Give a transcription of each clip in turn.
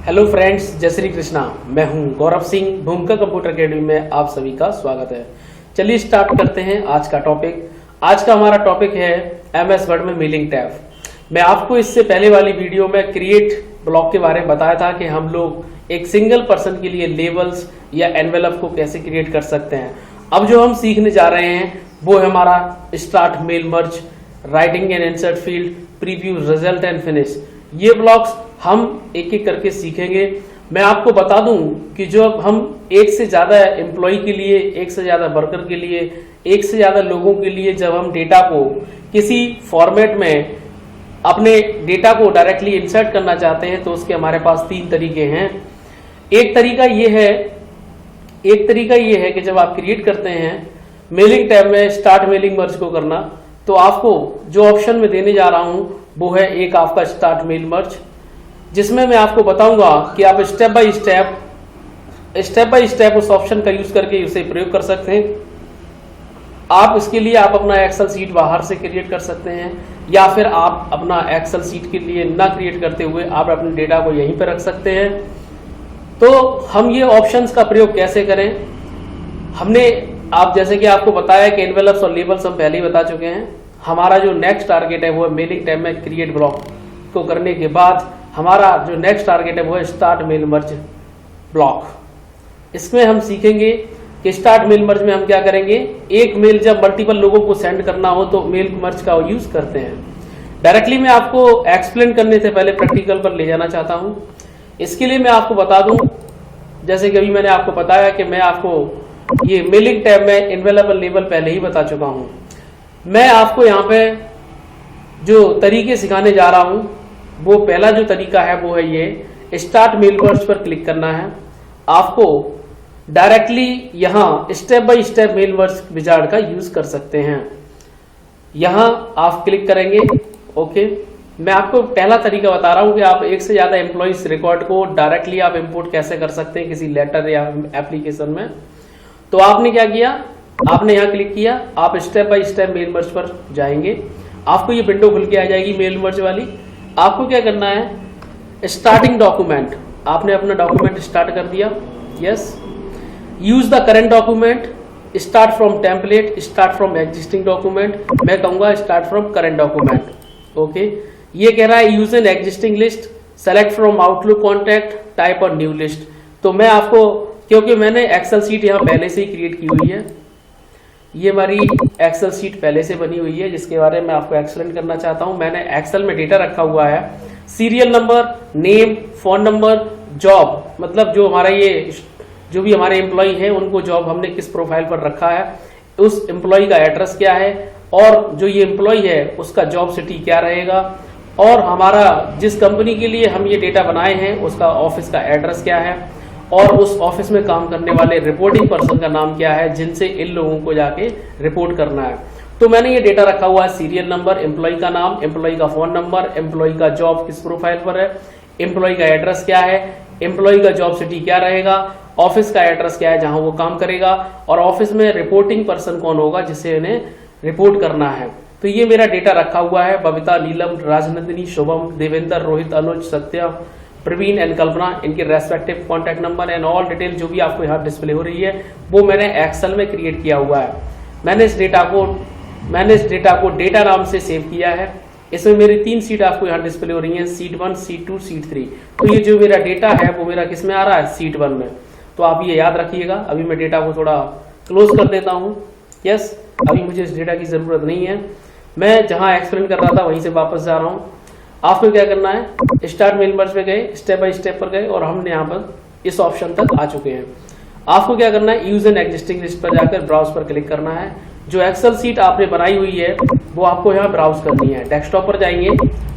Hello friends, जय श्री कृष्णा। मैं हूं गौरव सिंह। भूमिका कंप्यूटर अकेडमी में आप सभी का स्वागत है। चलिए स्टार्ट करते हैं आज का टॉपिक। आज का हमारा टॉपिक है एमएस वर्ड में मेलिंग टैब। मैं आपको इससे पहले वाली वीडियो में क्रिएट ब्लॉक के बारे में बताया था कि हम लोग एक सिंगल पर्सन के लिए लेबल्स या एनवेलप को कैसे क्रिएट कर सकते हैं। अब जो हम सीखने जा रहे हैं वो है हमारा start, mail, merge, writing and insert field, preview, result and finish. ये ब्लॉक्स हम एक एक करके सीखेंगे। मैं आपको बता दूं कि जो हम एक से ज्यादा एम्प्लॉय के लिए, एक से ज्यादा वर्कर के लिए, एक से ज्यादा लोगों के लिए जब हम डेटा को किसी फॉर्मेट में अपने डेटा को डायरेक्टली इंसर्ट करना चाहते हैं तो उसके हमारे पास तीन तरीके हैं। एक तरीका ये है कि जब आप क्रिएट करते हैं मेलिंग टैब में स्टार्ट मेलिंग मर्ज को करना, तो आपको जो ऑप्शन में देने जा रहा हूं वो है एक आपका स्टार्ट मेल मर्ज, जिसमें मैं आपको बताऊंगा कि आप स्टेप बाय स्टेप उस ऑप्शन का यूज करके उसे प्रयोग कर सकते हैं। आप इसके लिए आप अपना एक्सेल सीट बाहर से क्रिएट कर सकते हैं, या फिर आप अपना एक्सेल सीट के लिए ना क्रिएट करते हुए आप अपने डेटा को यहीं पर रख सकते हैं। तो हम ये ऑप्शंस का प्रयोग कैसे करें, हमने आप जैसे कि आपको बताया कि एनवेलप्स और लेबल्स हम पहले ही बता चुके हैं। हमारा जो नेक्स्ट टारगेट है वो है मेलिंग टैब में क्रिएट ब्लॉक को करने के बाद हमारा जो नेक्स्ट टारगेट है वो है स्टार्ट मेल मर्ज ब्लॉक। इसमें हम सीखेंगे कि स्टार्ट मेल मर्ज में हम क्या करेंगे। एक मेल जब मल्टीपल लोगों को सेंड करना हो तो मेल मर्ज का यूज करते हैं। डायरेक्टली मैं आपको एक्सप्लेन करने से पहले प्रैक्टिकल पर ले जाना चाहता हूं। इसके लिए मैं आपको बता दूं, जैसे कि अभी मैंने आपको बताया कि मैं आपको ये मेलिंग टैब में एनवेलप और लेबल पहले ही बता चुका हूं। मैं आपको यहाँ पे जो तरीके सिखाने जा रहा हूं वो पहला जो तरीका है वो है ये स्टार्ट मेल मर्ज पर क्लिक करना है। आपको डायरेक्टली यहां step by step mail merge wizard का यूज कर सकते हैं। यहां आप क्लिक करेंगे, ओके। मैं आपको पहला तरीका बता रहा हूं कि आप एक से ज्यादा एम्प्लॉइज रिकॉर्ड को डायरेक्टली आप इंपोर्ट कैसे कर सकते हैं किसी लेटर या एप्लीकेशन में। तो आपने क्या किया, आपने यहां क्लिक किया, आप step by step mail merge पर जाएंगे। आपको ये विंडो खुल के आ जाएगी मेल मर्ज वाली। आपको क्या करना है, स्टार्टिंग डॉक्यूमेंट, आपने अपना डॉक्यूमेंट स्टार्ट कर दिया, yes. Use the current document, start from template, start from existing document. मैं कहूंगा start from current document, okay. ये कह रहा है use an existing list, select from outlook contact, type और न्यू लिस्ट। तो मैं आपको, क्योंकि मैंने एक्सेल सीट यहाँ पहले से ही क्रिएट की हुई है, ये हमारी एक्सेल सीट पहले से बनी हुई है जिसके बारे में आपको एक्सप्लेन करना चाहता हूं। मैंने एक्सेल में डेटा रखा हुआ है, serial number, name, phone number, job, मतलब जो हमारा ये जो भी हमारे एम्प्लॉय है उनको जॉब हमने किस प्रोफाइल पर रखा है, उस एम्प्लॉय का एड्रेस क्या है, और जो ये एम्प्लॉय है उसका जॉब सिटी क्या रहेगा, और हमारा जिस कंपनी के लिए हम ये डेटा बनाए हैं उसका ऑफिस का एड्रेस क्या है, और उस ऑफिस में काम करने वाले रिपोर्टिंग पर्सन का नाम क्या है जिनसे इन लोगों को जाके रिपोर्ट करना है। तो मैंने ये डेटा रखा हुआ है, सीरियल नंबर, एम्प्लॉय का नाम, एम्प्लॉय का फोन नंबर, एम्प्लॉय का जॉब किस प्रोफाइल पर है, एम्प्लॉय का एड्रेस क्या है, एम्प्लॉय का जॉब सिटी क्या रहेगा, ऑफिस का एड्रेस क्या है जहां वो काम करेगा, और ऑफिस में रिपोर्टिंग पर्सन कौन होगा जिसे इन्हें रिपोर्ट करना है। तो ये मेरा डेटा रखा हुआ है, बबीता, नीलम, राजनंदिनी, शुभम, देवेंद्र, रोहित, अनुज, सत्या, प्रवीण एंड कल्पना, इनके respective contact number and all detail जो भी आपको यहाँ डिस्प्ले हो रही है वो मैंने एक्सेल में क्रिएट किया हुआ है। मैंने इस डेटा को डेटा नाम से सेव किया है। इसमें मेरी 3 सीट आपको यहाँ डिस्प्ले हो रही है, सीट 1, सीट 2, सीट 3। तो ये जो मेरा डेटा है वो मेरा किस में आ रहा है, सीट 1 में। तो आप ये याद रखिएगा। अभी मैं डेटा को थोड़ा क्लोज कर देता हूँ, यस। अभी मुझे इस डेटा की जरूरत नहीं है, मैं जहाँ एक्सप्लेन कर रहा था वहीं से वापस जा रहा हूँ। आपको क्या करना है, स्टार्ट मेल मर्ज पे गए, स्टेप बाय स्टेप पर गए और हमने यहाँ पर इस ऑप्शन तक आ चुके हैं। आपको क्या करना है, यूज एन एग्जिस्टिंग लिस्ट पर जाकर ब्राउज पर क्लिक करना है। जो एक्सेल सीट आपने बनाई हुई है वो आपको यहाँ ब्राउज करनी है। डेस्कटॉप पर जाएंगे,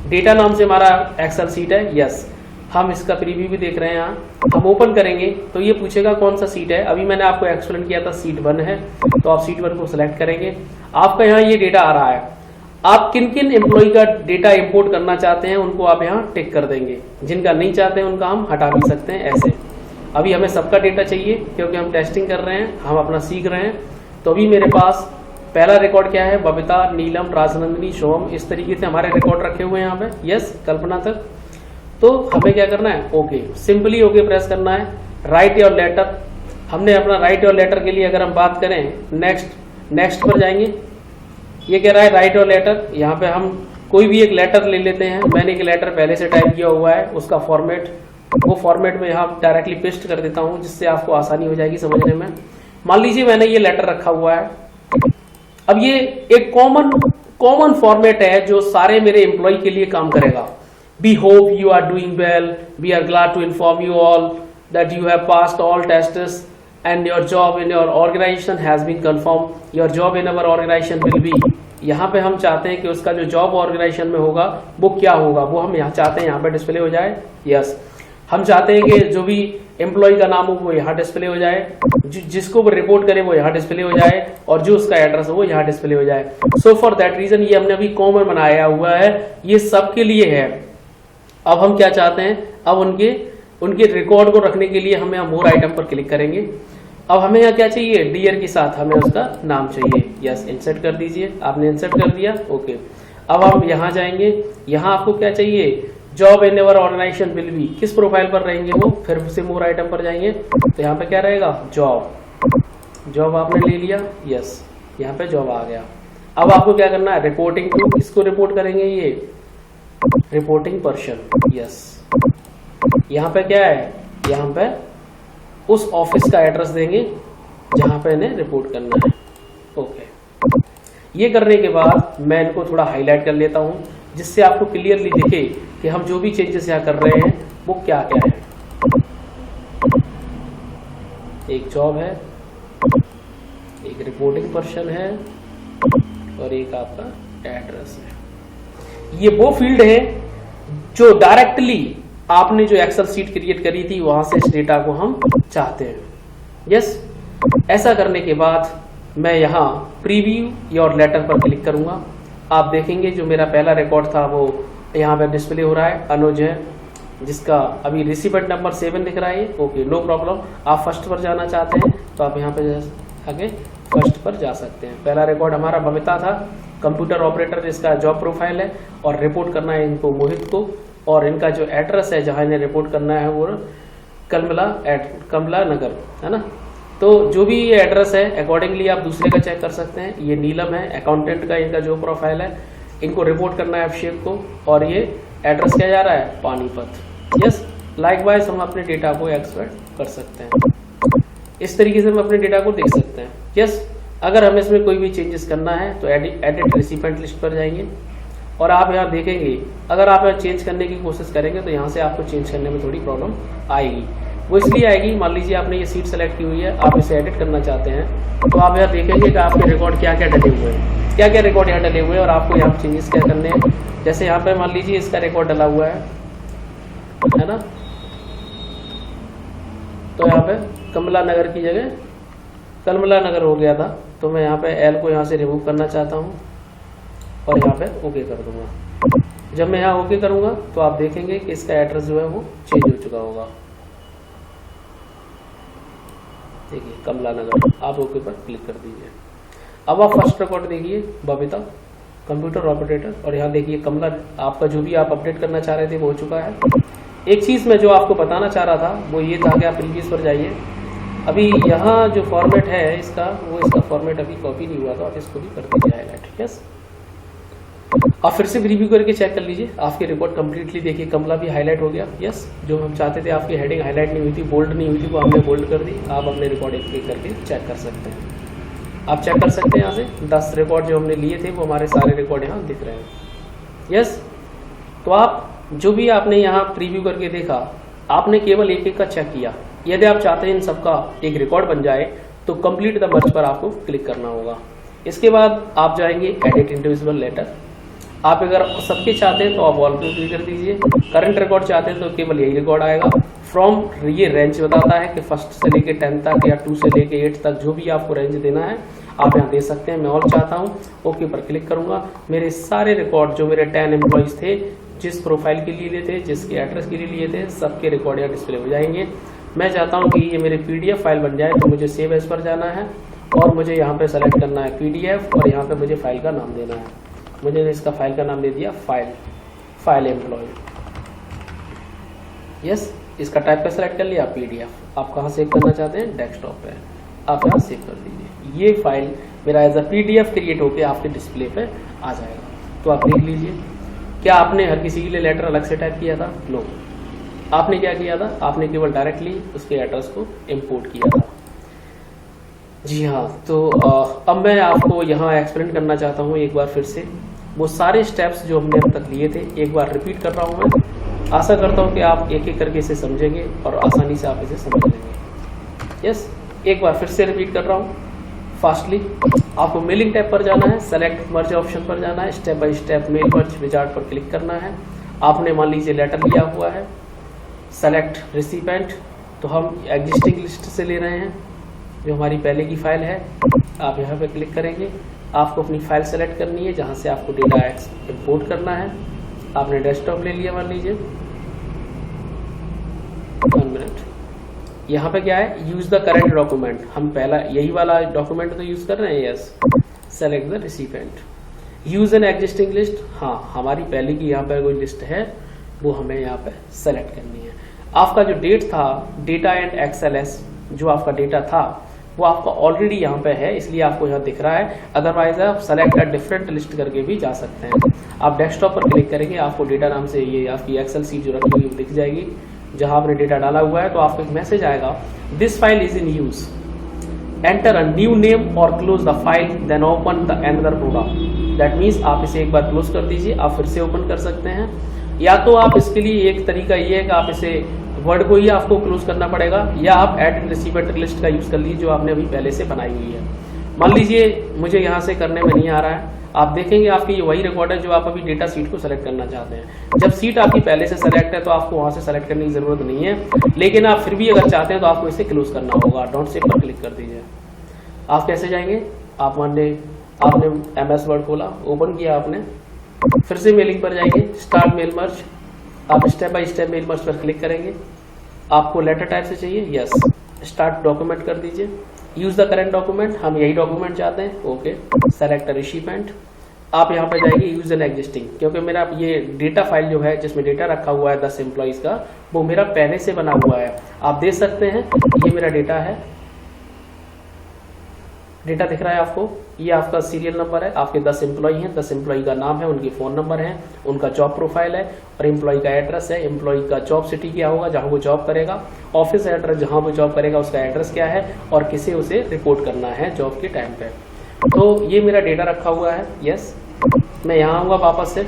डेटा नाम से हमारा एक्सेल सीट है, यस। हम इसका प्रीव्यू भी देख रहे हैं यहाँ। हम ओपन करेंगे तो ये पूछेगा कौन सा सीट है। अभी मैंने आपको एक्सप्लेन किया था सीट 1 है, तो आप सीट 1 को सिलेक्ट करेंगे। आपका यहाँ ये डेटा आ रहा है। आप किन किन एम्प्लॉय का डेटा इंपोर्ट करना चाहते हैं उनको आप यहाँ टिक कर देंगे, जिनका नहीं चाहते हैं उनका हम हटा भी सकते हैं ऐसे। अभी हमें सबका डेटा चाहिए क्योंकि हम टेस्टिंग कर रहे हैं, हम अपना सीख रहे हैं। तो अभी मेरे पास पहला रिकॉर्ड क्या है, बबीता, नीलम, राजनंदिनी, शुभम, इस तरीके से हमारे रिकॉर्ड रखे हुए हैं यहाँ पे, यस, कल्पना तक। तो हमें क्या करना है, ओके, सिंपली ओके प्रेस करना है। राइट योर लेटर, हमने अपना राइट योर लेटर के लिए अगर हम बात करें, नेक्स्ट पर जाएंगे। ये कह रहा है राइट योर लेटर, यहाँ पे हम कोई भी एक लेटर ले लेते हैं। मैंने एक लेटर पहले से टाइप किया हुआ है, उसका फॉर्मेट, वो फॉर्मेट में यहाँ डायरेक्टली पेस्ट कर देता हूँ, जिससे आपको आसानी हो जाएगी समझने में। मान लीजिए मैंने ये लेटर रखा हुआ है। अब ये एक कॉमन फॉर्मेट है जो सारे मेरे एम्प्लॉय के लिए काम करेगा। We hope you are doing well, we are glad to inform you all that you have passed all tests and your job in your organization has been confirmed. Your job in our organization will be, यहाँ पे हम चाहते हैं कि उसका जो job organisation में होगा वो क्या होगा, वो हम यहाँ चाहते हैं यहाँ पे डिस्प्ले हो जाए। यस, हम चाहते हैं कि जो भी एम्प्लॉय का नाम हो वो यहाँ डिस्प्ले हो जाए, जिसको वो रिपोर्ट करे वो यहाँ डिस्प्ले हो जाए, और जो उसका एड्रेस है वो यहाँ डिस्प्ले हो जाए। सो फॉर दैट रीजन ये हमने अभी कॉमन बनाया हुआ है, ये सबके लिए है। अब हम क्या चाहते हैं, अब उनके रिकॉर्ड को रखने के लिए हमें यहाँ मोर आइटम पर क्लिक करेंगे। अब हमें यहाँ क्या चाहिए, डियर के साथ हमें उसका नाम चाहिए। यस, इंसर्ट कर दीजिए, आपने इंसर्ट कर दिया, ओके। अब आप यहाँ जाएंगे, यहाँ आपको क्या चाहिए, job in our organization will be, किस प्रोफाइल पर रहेंगे वो, फिर से मोर आइटम पर जाएंगे तो यहाँ पे क्या रहेगा, जॉब आपने ले लिया। यस, यहाँ पे जॉब आ गया। अब आपको क्या करना है, रिपोर्टिंग टू, किसको रिपोर्ट करेंगे, ये रिपोर्टिंग पर्सन। यस, यहाँ पे क्या है, यहाँ पे उस ऑफिस का एड्रेस देंगे जहां पे इन्हें रिपोर्ट करना है। ओके, ये करने के बाद मैं इनको थोड़ा हाईलाइट कर लेता हूं, जिससे आपको क्लियरली दिखे कि हम जो भी चेंजेस यहाँ कर रहे हैं वो क्या क्या है। एक जॉब है, एक रिपोर्टिंग पर्सन है, और एक आपका एड्रेस है। ये वो फील्ड है जो डायरेक्टली आपने जो एक्सेल सीट क्रिएट करी थी वहां से इस डेटा को हम चाहते हैं। यस, ऐसा करने के बाद मैं यहाँ प्रीव्यू योर लेटर पर क्लिक करूंगा। आप देखेंगे जो मेरा पहला रिकॉर्ड था वो यहाँ पे डिस्प्ले हो रहा है, अनुज है, जिसका अभी रिसिपेंट नंबर 7 दिख रहा है। Okay, no problem. आप फर्स्ट पर जाना चाहते हैं तो आप यहाँ पे आगे फर्स्ट पर जा सकते हैं। पहला रिकॉर्ड हमारा बबीता था, कंप्यूटर ऑपरेटर, जिसका जॉब प्रोफाइल है, और रिपोर्ट करना है इनको मोहित को, और इनका जो एड्रेस है जहां इन्हें रिपोर्ट करना है वो कमला नगर है ना। तो जो भी ये एड्रेस है अकॉर्डिंगली आप दूसरे का चेक कर सकते हैं। ये नीलम है, अकाउंटेंट का इनका जो प्रोफाइल है, इनको रिपोर्ट करना है अभिषेक को, और ये एड्रेस क्या जा रहा है, पानीपत। यस, लाइकवाइज हम अपने डेटा को एक्सपोर्ट कर सकते हैं। इस तरीके से हम अपने डेटा को देख सकते हैं। यस, अगर हमें इसमें कोई भी चेंजेस करना है तो एडिट रिसिपेंट लिस्ट पर जाएंगे, और आप यहाँ देखेंगे अगर आप यहाँ चेंज करने की कोशिश करेंगे तो यहाँ से आपको चेंज करने में थोड़ी प्रॉब्लम आएगी। वो इसलिए आएगी, मान लीजिए आपने ये सीट सेलेक्ट की हुई है, आप इसे एडिट करना चाहते हैं, तो आप यहाँ देखेंगे कि आपके रिकॉर्ड क्या क्या डले हुए हैं, क्या क्या रिकॉर्ड यहाँ डले हुए हैं, और आपको यहाँ चेंजेस क्या करने हैं। जैसे यहाँ पे मान लीजिए इसका रिकॉर्ड डला हुआ है ना, तो यहाँ पे कमला नगर की जगह कलमला नगर हो गया था, तो मैं यहाँ पे एल को यहाँ से रिमूव करना चाहता हूँ और यहाँ पे ओके कर दूंगा। जब मैं यहाँ ओके करूंगा तो आप देखेंगे कि इसका एड्रेस जो है वो चेंज हो चुका होगा। देखिए कमला नगर, आप ओके पर क्लिक कर दीजिए। अब आप फर्स्ट रिकॉर्ड देखिए, बबीता कंप्यूटर ऑपरेटर, और यहाँ देखिए कमला, आपका जो भी आप अपडेट करना चाह रहे थे वो हो चुका है। एक चीज मैं जो आपको बताना चाह रहा था वो ये था कि आप प्रीवियस पर जाइए। अभी यहाँ जो फॉर्मेट है इसका, वो इसका फॉर्मेट अभी कॉपी नहीं हुआ था, आप इसको भी कर दीजिए हाईलाइट। ठीक है, आप फिर से रिव्यू करके चेक कर लीजिए, आपके रिकॉर्ड कंप्लीटली देखिए कमला भी हाईलाइट हो गया। यस, जो हम चाहते थे आपकी हेडिंग हाईलाइट नहीं हुई थी, बोल्ड नहीं हुई थी, वो हमने बोल्ड कर दी। आप अपने रिकॉर्ड एक क्लिक करके चेक कर सकते हैं। आप चेक कर सकते हैं यहाँ से 10 रिकॉर्ड जो हमने लिए थे वो हमारे सारे रिकॉर्ड यहाँ दिख रहे हैं। यस, तो आप जो भी आपने यहाँ प्रीव्यू करके देखा, आपने केवल एक एक का चेक किया। यदि आप चाहते हैं इन सबका एक रिकॉर्ड बन जाए तो कंप्लीट द मर्ज पर आपको क्लिक करना होगा। इसके बाद आप जाएंगे एडिट इंडिविजुअल लेटर। आप अगर सबके चाहते हैं तो आप ऑल पे क्लिक कर दीजिए। करंट रिकॉर्ड चाहते हैं तो केवल यही रिकॉर्ड आएगा। फ्रॉम ये रेंज बताता है कि फर्स्ट से लेके 10 तक या 2 से लेके 8 तक जो भी आपको रेंज देना है आप यहाँ दे सकते हैं। मैं ऑल चाहता हूँ, ओके पर क्लिक करूंगा। मेरे सारे रिकॉर्ड जो मेरे 10 एम्प्लॉइज थे, जिस प्रोफाइल के लिए थे, जिसके एड्रेस के लिए लिए थे, सबके रिकॉर्ड यहाँ डिस्प्ले हो जाएंगे। मैं चाहता हूँ कि ये मेरे PDF फाइल बन जाए, तो मुझे सेव एज पर जाना है और मुझे यहाँ पे सेलेक्ट करना है PDF, और यहाँ पे मुझे फाइल का नाम देना है। मुझे इसका फाइल का नाम दे दिया फाइल एम्प्लॉय। यस, इसका टाइप पे सेलेक्ट कर लिया PDF। आप कहाँ सेव करना चाहते हैं? डेस्कटॉप पे। आप यहाँ सेव कर दीजिए। ये फाइल मेरा एज अ PDF क्रिएट होके आपके डिस्प्ले पे आ जाएगा। तो आप देख लीजिए, क्या आपने हर किसी के लिए लेटर अलग से टाइप किया था? नो। आपने क्या किया था? आपने केवल डायरेक्टली उसके एड्रेस को इम्पोर्ट किया था। जी हाँ, तो अब मैं आपको यहाँ एक्सप्लेन करना चाहता हूँ एक बार फिर से। वो सारे स्टेप्स जो हमने अब तक लिए थे एक बार रिपीट कर रहा हूँ मैं। आशा करता हूँ कि आप एक एक करके इसे समझेंगे और आसानी से आप इसे समझ लेंगे। यस, एक बार फिर से रिपीट कर रहा हूँ फास्टली। आपको मेलिंग टैब पर जाना है, सेलेक्ट मर्ज ऑप्शन पर जाना है, step by step mail merge wizard पर क्लिक करना है। आपने मान लीजिए लेटर लिया हुआ है, सेलेक्ट रिसिपेंट, तो हम एग्जिस्टिंग लिस्ट से ले रहे हैं जो हमारी पहले की फाइल है। आप यहाँ पे क्लिक करेंगे, आपको अपनी फाइल सेलेक्ट करनी है जहाँ से आपको डेटा इंपोर्ट करना है। आपने डेस्कटॉप ले लिया मान लीजिए, 1 मिनट। यहाँ पे क्या है? Use the current document. हम पहला यही वाला डॉक्यूमेंट तो यूज कर रहे हैं। Yes, select the recipient. Use an existing list. हाँ, हमारी पहले की यहाँ पे कोई लिस्ट है वो हमें यहाँ पे सेलेक्ट करनी है। आपका जो डेट था, डेटा एंड XLS जो आपका डेटा था वो आपका ऑलरेडी यहाँ पे है, इसलिए आपको यहाँ दिख रहा है। अदरवाइज आप सेलेक्ट अ डिफरेंट लिस्ट करके भी जा सकते हैं। आप डेस्कटॉप पर क्लिक करेंगे, आपको डेटा नाम से ये आपकी एक्सेल सीट जो रखी हुई दिख जाएगी जहां आपने डेटा डाला हुआ है। तो आपको एक मैसेज आएगा, this file is in use, enter a new name और close the file, then open the another program. That means आप इसे एक बार क्लोज कर दीजिए, आप फिर से ओपन कर सकते हैं। या तो आप इसके लिए एक तरीका ये है कि आप इसे वर्ड को ही आपको क्लोज करना पड़ेगा, या आप एड रिसिपेंट लिस्ट का यूज कर लीजिए जो आपने अभी पहले से बनाई हुई है। मान लीजिए मुझे यहाँ से करने में नहीं आ रहा है, आप देखेंगे आपकी ये वही रिकॉर्ड है जो आप अभी डेटा सीट को सेलेक्ट करना चाहते हैं। जब सीट आपकी पहले से सेलेक्ट है तो आपको वहां से सेलेक्ट करने की जरूरत नहीं है, लेकिन आप फिर भी अगर चाहते हैं तो आपको इसे क्लोज करना होगा। डोंट सेव पर क्लिक कर दीजिए। आप कैसे जाएंगे? आप मान लें आपने MS वर्ड खोला, ओपन किया आपने, फिर से मेलिंग पर जाएंगे, स्टार्ट मेल मर्ज। आप step by step mail merge पर क्लिक करेंगे। आपको लेटर टाइप से चाहिए, यस, स्टार्ट डॉक्यूमेंट कर दीजिए। यूज द करेंट डॉक्यूमेंट, हम यही डॉक्यूमेंट चाहते हैं, ओके। सेलेक्ट रिसिपेंट, आप यहाँ पे जाएंगे यूज एन एग्जिस्टिंग, क्योंकि मेरा ये डेटा फाइल जो है जिसमें डेटा रखा हुआ है 10 एम्प्लॉइज का, वो मेरा पहले से बना हुआ है। आप देख सकते हैं ये मेरा डेटा है, डेटा दिख रहा है आपको, ये आपका सीरियल नंबर है, आपके 10 एम्प्लॉई हैं, 10 एम्प्लॉई का नाम है, उनके फोन नंबर है, उनका जॉब प्रोफाइल है और एम्प्लॉई का एड्रेस है। एम्प्लॉई का जॉब सिटी क्या होगा जहां वो जॉब करेगा, ऑफिस एड्रेस जहां वो जॉब करेगा उसका एड्रेस क्या है, और किसे उसे रिपोर्ट करना है जॉब के टाइम पे। तो ये मेरा डेटा रखा हुआ है। यस, मैं यहाँ आऊँगा वापस से,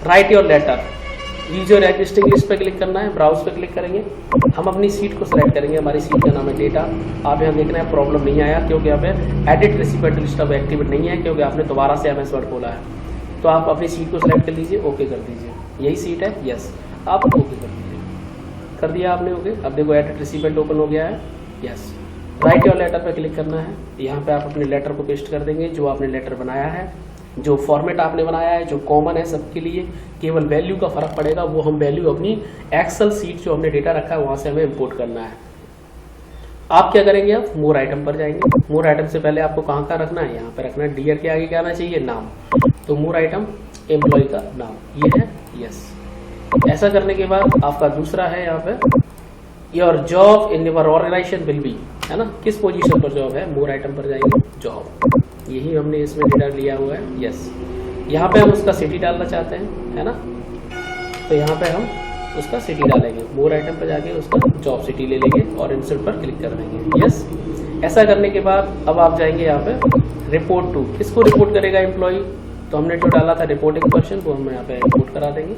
write your letter, use your existing list पे क्लिक करना है, ब्राउज पे क्लिक करेंगे, हम अपनी सीट को सिलेक्ट करेंगे। हमारी सीट का नाम है डेटा। आप यहाँ देख रहे हैं प्रॉब्लम नहीं आया क्योंकि यहाँ पे एडिट रिसिपेंट लिस्ट अब एक्टिवेट नहीं है, क्योंकि आपने दोबारा से MS वर्ड खोला है। तो आप अपनी सीट को सिलेक्ट कर लीजिए, ओके कर दीजिए, यही सीट है, यस, आप ओके कर दीजिए, कर दिया आपने, ओके। अब देखो एडिट रिसिपेंट ओपन हो गया है, यस। राइट योर लेटर पे क्लिक करना है, यहाँ पे आप अपने लेटर को पेस्ट कर देंगे जो आपने लेटर बनाया है, जो फॉर्मेट आपने बनाया है, जो कॉमन है सबके लिए, केवल वैल्यू का फर्क पड़ेगा, वो हम वैल्यू अपनी एक्सेल सीट जो हमने डेटा रखा है वहां से हमें इंपोर्ट करना है। आप क्या करेंगे? आप मोर आइटम पर जाएंगे। मोर आइटम से पहले आपको कहाँ का रखना है? यहाँ पे रखना है। डियर के आगे क्या आना चाहिए? नाम। तो मोर आइटम एम्प्लॉय का नाम ये है, यस। ऐसा करने के बाद आपका दूसरा है यहाँ पे, your job in your organization will be, है ना, किस पोजीशन पर जॉब है, मोर आइटम पर जाएंगे, जॉब, यही हमने इसमें डेटा लिया हुआ है, यस। यहाँ पे हम उसका सिटी डालना चाहते हैं, है ना, तो यहाँ पे हम उसका सिटी डालेंगे, मोर आइटम पर जाके उसका जॉब सिटी ले लेंगे और इंसर्ट पर क्लिक कर देंगे, यस। ऐसा करने के बाद अब आप जाएंगे यहाँ पे रिपोर्ट टू, किसको रिपोर्ट करेगा एम्प्लॉय, तो हमने जो डाला था रिपोर्टिंग पर्सन वो हम यहाँ पे रिपोर्ट करा देंगे।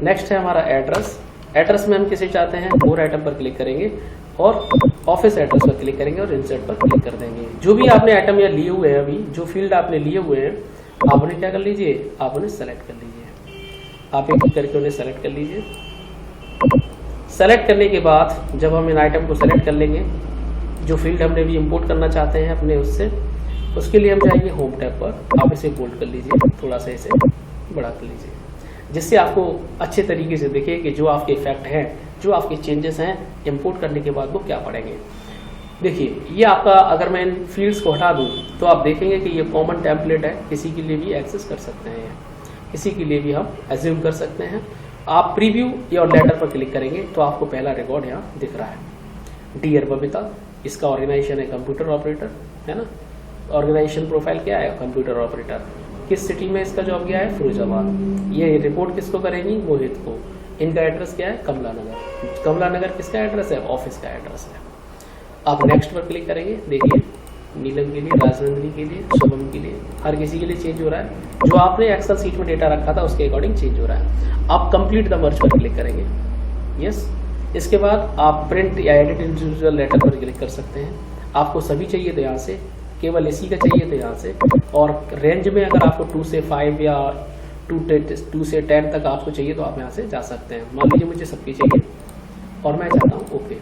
नेक्स्ट है हमारा एड्रेस, एड्रेस में हम किसे चाहते हैं, मोर आइटम पर क्लिक करेंगे और ऑफिस एड्रेस पर क्लिक करेंगे और इंसर्ट पर क्लिक कर देंगे। जो भी आपने आइटम यहाँ लिए हुए हैं, अभी जो फील्ड आपने लिए हुए हैं, आप उन्हें क्या कर लीजिए, आप उन्हें सेलेक्ट कर लीजिए, आप एक करके उन्हें सेलेक्ट कर लीजिए। सेलेक्ट करने के बाद जब हम इन आइटम को सेलेक्ट कर लेंगे, जो फील्ड हमने भी इंपोर्ट करना चाहते हैं अपने उससे, उसके लिए हम जाएंगे होम टैब पर, आप इसे बोल्ड कर लीजिए, थोड़ा सा इसे बड़ा कर लीजिए, जिससे आपको अच्छे तरीके से दिखे कि जो आपके इफेक्ट हैं, जो आपके चेंजेस हैं इंपोर्ट करने के बाद वो क्या पड़ेंगे। देखिए ये आपका, अगर मैं इन फील्ड्स को हटा दूं तो आप देखेंगे कि ये कॉमन टेम्पलेट है, किसी के लिए भी एक्सेस कर सकते हैं, किसी के लिए भी हम एज्यूम कर सकते हैं। आप प्रीव्यू या लेटर पर क्लिक करेंगे तो आपको पहला रिकॉर्ड यहाँ दिख रहा है, डियर बबीता। इसका ऑर्गेनाइजेशन है कंप्यूटर ऑपरेटर, है ना। ऑर्गेनाइजेशन प्रोफाइल क्या है, कंप्यूटर ऑपरेटर। किस सिटी में इसका जॉब गया है, फिरोजाबाद। ये रिपोर्ट किसको करेंगी, मोहित को। इनका एड्रेस क्या है, कमला नगर। कमला नगर किसका एड्रेस है, ऑफिस का एड्रेस है। आप नेक्स्ट पर क्लिक करेंगे, देखिए नीलम के लिए, राजनंदिनी के लिए, शुभम के लिए, हर किसी के लिए चेंज हो रहा है। जो आपने एक्सेल सीट में डेटा रखा था उसके अकॉर्डिंग चेंज हो रहा है। आप कंप्लीट द मर्ज पर क्लिक करेंगे, यस। इसके बाद आप प्रिंट या एडिट इंडिविजुअल लेटर पर क्लिक कर सकते हैं। आपको सभी चाहिए तो यहाँ से, केवल इसी का चाहिए तो यहाँ से। और रेंज में अगर आपको 2 से 5 या 2 से 10 तक आपको चाहिए तो आप यहाँ से जा सकते हैं। मान लीजिए मुझे सबकी चाहिए और मैं चाहता हूँ ओके।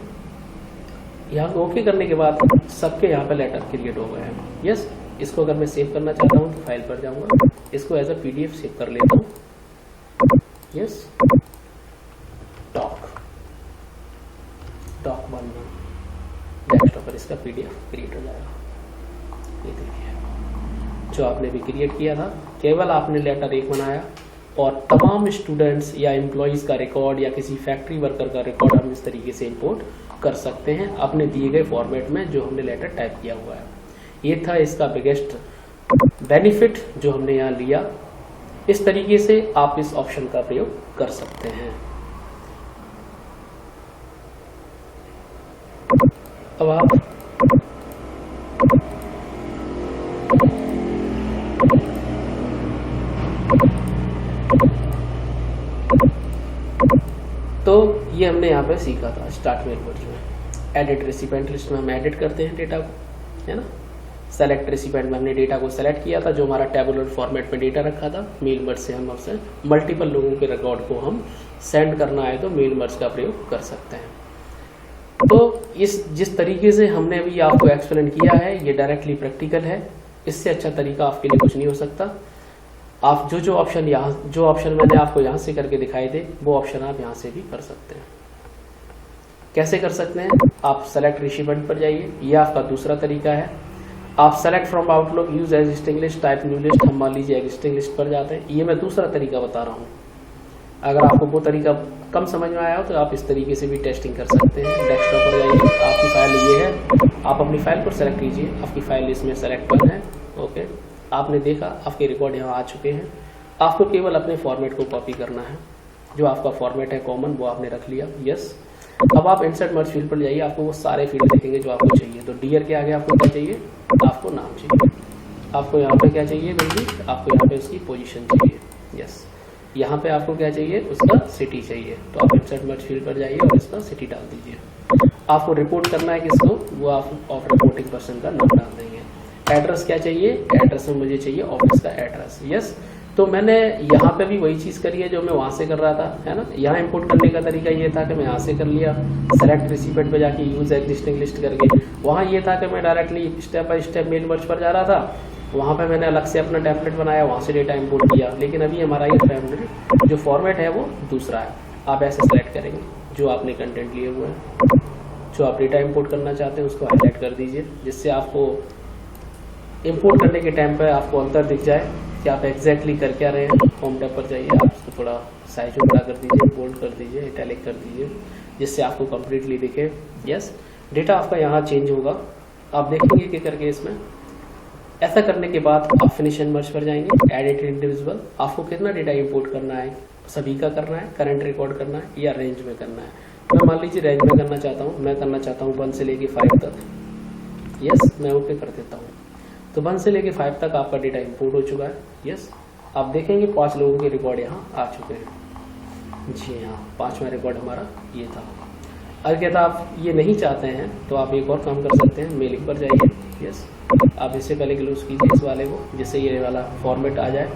यहाँ ओके करने के बाद सबके यहाँ पे लेटर क्रिएट हो गए हैं, यस। इसको अगर मैं सेव करना चाहता हूँ तो फाइल पर जाऊँगा, इसको एज अ PDF सेव कर लेता हूँ, यस। डॉक बनना, डेस्कटॉप पर इसका PDF क्रिएट हो जाएगा। ये देखिए जो आपने भी क्रिएट किया था, केवल आपने लेटर 1 बनाया और तमाम स्टूडेंट्स या एम्प्लॉयज़ का रिकॉर्ड या किसी फैक्ट्री वर्कर का रिकॉर्ड हम इस तरीके से इंपोर्ट कर सकते हैं अपने दिए गए फॉर्मेट में जो हमने लेटर टाइप किया हुआ है। ये था इसका बिगेस्ट बेनिफिट जो हमने यहाँ लिया। इस तरीके से आप इस ऑप्शन का प्रयोग कर सकते हैं। अब आप तो ये हमने यहाँ पे सीखा था स्टार्ट मेल मर्ज में। एडिट रेसिपेंट लिस्ट में हम एडिट करते हैं डेटा को, है ना। सेलेक्ट रेसिपेंट में हमने डेटा को सेलेक्ट किया था जो हमारा टेबुलर फॉर्मेट में डेटा रखा था। मेल मर्ज से हम आपसे मल्टीपल लोगों के रिकॉर्ड को हम सेंड करना है तो मेल मर्ज का प्रयोग कर सकते हैं। तो जिस तरीके से हमने अभी आपको एक्सप्लेन किया है ये डायरेक्टली प्रैक्टिकल है। इससे अच्छा तरीका आपके लिए कुछ नहीं हो सकता। आप जो ऑप्शन मैंने आपको यहाँ से करके दिखाए थे वो ऑप्शन आप यहाँ से भी कर सकते हैं। कैसे कर सकते हैं, आप सेलेक्ट रेसिपेंट पर जाइए, ये आपका दूसरा तरीका है। आप select from outlook, use existing list, type new list, हम मान लीजिए एग्जिस्टिंग लिस्ट पर जाते हैं। ये मैं दूसरा तरीका बता रहा हूँ। अगर आपको वो तरीका कम समझ में आया हो तो आप इस तरीके से भी टेस्टिंग कर सकते हैं। डेस्कटॉप पर जाइए, आपकी फाइल ये है, आप अपनी फाइल पर सेलेक्ट कीजिए। आपकी फाइल इसमें सेलेक्ट करना है, ओके। आपने देखा आपके रिकॉर्ड यहाँ आ चुके हैं। आपको केवल अपने फॉर्मेट को कॉपी करना है। जो आपका फॉर्मेट है कॉमन वो आपने रख लिया, यस। अब आप इंसर्ट मर्ज फील्ड पर जाइए, आपको वो सारे फील्ड दिखेंगे जो आपको चाहिए। तो डियर के आगे आपको क्या चाहिए, आपको नाम चाहिए। आपको यहाँ पे क्या चाहिए बल्कि आपको यहाँ पे उसकी पोजीशन चाहिए, यस। यहाँ पे आपको क्या चाहिए, उसका सिटी चाहिए। तो आप इंसर्ट मर्ज फील्ड पर जाइए और इसका सिटी डाल दीजिए। आपको रिपोर्ट करना है किसको, वो आप ऑफ रिपोर्टिंग पर्सन का नाम डाल देंगे। एड्रेस क्या चाहिए, एड्रेस में मुझे चाहिए ऑफिस का एड्रेस, यस। तो मैंने यहाँ पे भी वही चीज़ करी है जो मैं वहाँ से कर रहा था, है ना। यहाँ इंपोर्ट करने का तरीका ये था कि मैं यहाँ से कर लिया, सेलेक्ट रेसिपेंट पे जाके यूज एग्जिस्टिंग लिस्ट करके। वहाँ ये था कि मैं directly step by step mail merge पर जा रहा था, वहाँ पे मैंने अलग से अपना टेम्पलेट बनाया, वहाँ से डेटा इंपोर्ट किया। लेकिन अभी हमारा ये टेम्पलेट जो फॉर्मेट है वो दूसरा है। आप ऐसे सेलेक्ट करेंगे जो आपने कंटेंट लिए हुए हैं, जो आप डेटा इंपोर्ट करना चाहते हैं उसको हाईलाइट कर दीजिए, जिससे आपको इंपोर्ट करने के टाइम पर आपको अंतर दिख जाए कि आप एग्जैक्टली कर क्या रहे हैं। होम टैब पर जाइए, आप इसको थोड़ा साइज बड़ा कर दीजिए, बोल्ड कर दीजिए, इटैलिक कर दीजिए, जिससे आपको कंप्लीटली दिखे, यस। डेटा आपका यहाँ चेंज होगा, आप देखेंगे कि करके इसमें। ऐसा करने के बाद आप फिनिश एंड मर्ज पर जाएंगे, एडिट इंडिविजुअल। आपको कितना डेटा इंपोर्ट करना है, सभी का करना है, करंट रिकॉर्ड करना है या रेंज में करना है। मैं मान लीजिए रेंज में करना चाहता हूँ, मैं करना चाहता हूँ 1 से लेके 5 तक, यस। मैं ओके कर देता हूँ। तो 1 से लेके 5 तक आपका डेटा इंपोर्ट हो चुका है, यस। आप देखेंगे 5 लोगों के रिकॉर्ड यहाँ आ चुके हैं। जी हाँ, 5वां रिकॉर्ड हमारा ये था। अगर कहता आप ये नहीं चाहते हैं तो आप एक और काम कर सकते हैं, मेलिंग पर जाइए, यस। आप इससे पहले क्लोज कीजिए इस वाले को, जिससे ये वाला फॉर्मेट आ जाए।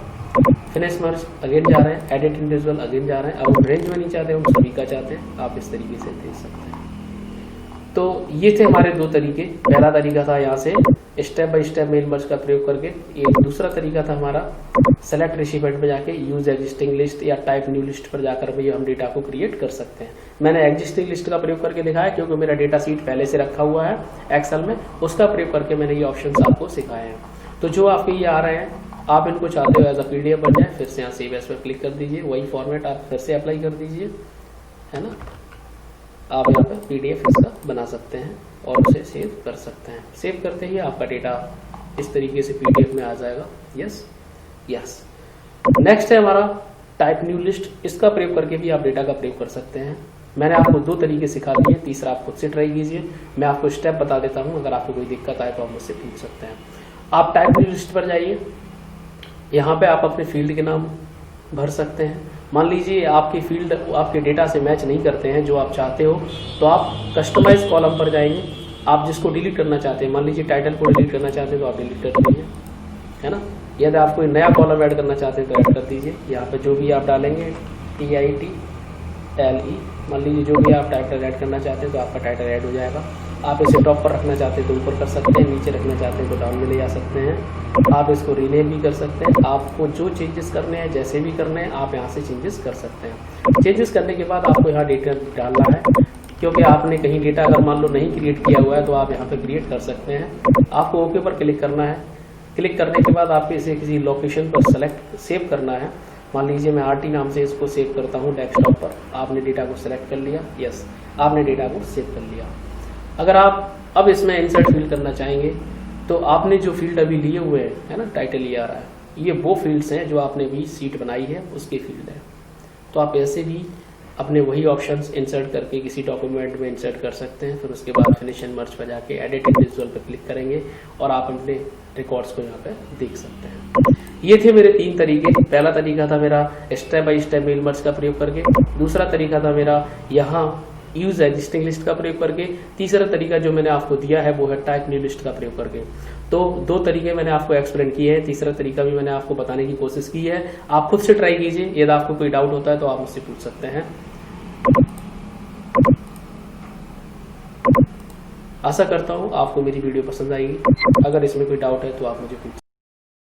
फिनिश मर्ज अगेन जा रहे हैं, एडिट इंडिविजुअल अगेन जा रहे हैं। अब रेंज में नहीं चाहते, हम सभी का चाहते हैं, आप इस तरीके से देख सकते हैं। तो ये थे हमारे 2 तरीके। पहला तरीका था यहाँ से step by step mail merge का प्रयोग करके। एक दूसरा तरीका था हमारा सेलेक्ट रेसिपेंट में जाके यूज एग्जिस्टिंग लिस्ट या टाइप न्यू लिस्ट पर जाकर भी हम डेटा को क्रिएट कर सकते हैं। मैंने एग्जिस्टिंग लिस्ट का प्रयोग करके दिखाया क्योंकि मेरा डेटा सीट पहले से रखा हुआ है एक्सेल में, उसका प्रयोग करके मैंने ये ऑप्शंस आपको सिखाए हैं। तो जो आपके ये आ रहे हैं आप इनको चाहते हो एज अ PDF बन जाए, फिर से यहाँ सेव एज पर क्लिक कर दीजिए, वही फॉर्मेट आप फिर से अप्लाई कर दीजिए, है ना। आप यहाँ पर PDF इसका बना सकते हैं और उसे सेव कर सकते हैं। सेव करते ही आपका डेटा इस तरीके से PDF में आ जाएगा। Yes yes. नेक्स्ट है हमारा टाइप न्यू लिस्ट। इसका प्रयोग करके भी आप डेटा का प्रयोग कर सकते हैं। मैंने आपको 2 तरीके सिखा दिए, तीसरा आप खुद से ट्राई कीजिए। मैं आपको स्टेप बता देता हूँ, अगर आपको कोई दिक्कत आए तो आप मुझसे पूछ सकते हैं। आप टाइप न्यू लिस्ट पर जाइए, यहाँ पे आप अपने फील्ड के नाम भर सकते हैं। मान लीजिए आपकी फील्ड आपके डेटा से मैच नहीं करते हैं जो आप चाहते हो, तो आप कस्टमाइज कॉलम पर जाएंगे। आप जिसको डिलीट करना चाहते हैं, मान लीजिए टाइटल को डिलीट करना चाहते हैं तो आप डिलीट कर दीजिए, है ना। यदि आप कोई नया कॉलम ऐड करना चाहते हैं तो ऐड कर दीजिए। यहाँ पे जो भी आप डालेंगे TITLE, मान लीजिए जो भी आप टाइटल ऐड करना चाहते हैं तो आपका टाइटल ऐड हो जाएगा। आप इसे टॉप पर रखना चाहते हैं तो ऊपर कर सकते हैं, नीचे रखना चाहते हैं तो डाउन में ले जा सकते हैं। आप इसको रीनेम भी कर सकते हैं। आपको जो चेंजेस करने हैं, जैसे भी करने हैं, आप यहाँ से चेंजेस कर सकते हैं। चेंजेस करने के बाद आपको यहाँ डेटा डालना है, क्योंकि आपने कहीं डेटा अगर मान लो नहीं क्रिएट किया हुआ है तो आप यहाँ पे क्रिएट कर सकते हैं। आपको ओके पर क्लिक करना है। क्लिक करने के बाद आपको इसे किसी लोकेशन पर सेलेक्ट सेव करना है। मान लीजिए मैं RT नाम से इसको सेव करता हूँ डेस्कटॉप पर। आपने डेटा को सेलेक्ट कर लिया, यस, आपने डेटा को सेव कर लिया। अगर आप अब इसमें इंसर्ट फील्ड करना चाहेंगे तो आपने जो फील्ड अभी लिए हुए हैं, है ना, टाइटल ये आ रहा है, ये वो फील्ड्स हैं जो आपने भी सीट बनाई है उसके फील्ड है। तो आप ऐसे भी अपने वही ऑप्शंस इंसर्ट करके किसी डॉक्यूमेंट में इंसर्ट कर सकते हैं। फिर उसके बाद फिनिश एंड मर्ज पर जाके एडिट विजुअल पर क्लिक करेंगे और आप अपने रिकॉर्ड्स को यहाँ पे देख सकते हैं। ये थे मेरे 3 तरीके। पहला तरीका था मेरा step by step mail merge का प्रयोग करके। दूसरा तरीका था मेरा यहाँ यूज एग्जिस्टिंग लिस्ट का प्रयोग करके। तीसरा तरीका जो मैंने आपको दिया है वो है टाइप न्यू लिस्ट का प्रयोग करके। तो 2 तरीके मैंने आपको एक्सप्लेन किए हैं, तीसरा तरीका भी मैंने आपको बताने की कोशिश की है। आप खुद से ट्राई कीजिए। यदि आपको कोई डाउट होता है तो आप मुझसे पूछ सकते हैं। आशा करता हूँ आपको मेरी वीडियो पसंद आएगी। अगर इसमें कोई डाउट है तो आप मुझे पूछ